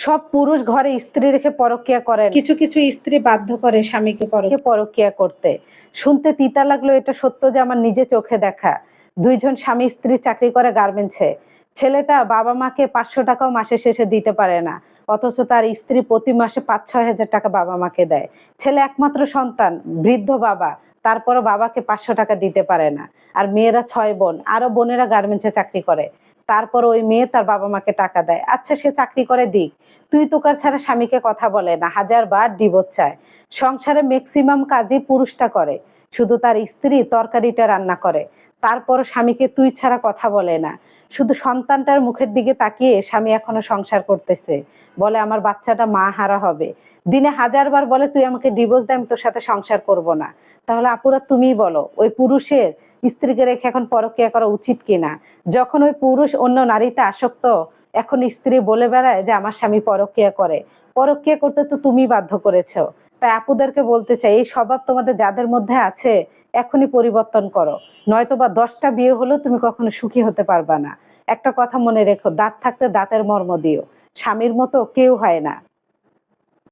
সব পুরুষ ঘরে স্ত্রী রেখে পরক্রিয়া করেন, কিছু কিছু স্ত্রী বাধ্য করে স্বামীকে পরক্রিয়া করতে। শুনতে তিতা লাগলো, এটা সত্য যে আমার নিজে চোখে দেখা। দুইজন স্বামী স্ত্রী চাকরি করে গার্মেন্টসে। ছেলেটা বাবা মাকে 500 টাকাও মাসের শেষে দিতে পারে না, অথচ তার স্ত্রী প্রতি মাসে 5-6 হাজার টাকা বাবা মাকে দেয়। ছেলে একমাত্র সন্তান, বৃদ্ধ বাবা, তারপরও বাবাকে 500 টাকা দিতে পারে না। আর মেয়েরা 6 বোন, আরো বোনেরা গার্মেন্টসে চাকরি করে, তারপর ওই মেয়ে তার বাবা মাকে টাকা দেয়। আচ্ছা, সে চাকরি করে দিক, তুই তোকার ছাড়া স্বামীকে কথা বলে না, 1000 বার ডিভোর্স চায়। সংসারে ম্যাক্সিমাম কাজই পুরুষটা করে, শুধু তার স্ত্রী তরকারিটা রান্না করে। তারপর স্বামীকে তুই ছাড়া কথা বলে না। শুধু সন্তানটার মুখের দিকে তাকিয়ে স্বামী এখনো সংসার করতেছে, বলে আমার বাচ্চাটা মা হারা হবে। দিনে 1000 বার বলে তুই আমাকে ডিভোর্স দে, আমি তোর সাথে সংসার করব না। তাহলে আপুরা তুমিই বলো, ওই পুরুষের স্ত্রীকে রেখে এখন পরক্রিয়া করা উচিত কিনা? যখন ওই পুরুষ অন্য নারীতে আসক্ত, এখন স্ত্রী বলে বেড়ায় যে আমার স্বামী পরক্রিয়া করে। পরক্রিয়া করতে তো তুমি বাধ্য করেছো। তাই আপুদেরকে বলতে চাই, এই স্বভাব তোমাদের যাদের মধ্যে আছে এখনই পরিবর্তন করো, নয়তো বা 10টা বিয়ে হলেও তুমি কখনো সুখী হতে পারবা না। একটা কথা মনে রেখো, দাঁত থাকতে দাঁতের মর্ম দিও, স্বামীর মতো কেউ হয় না।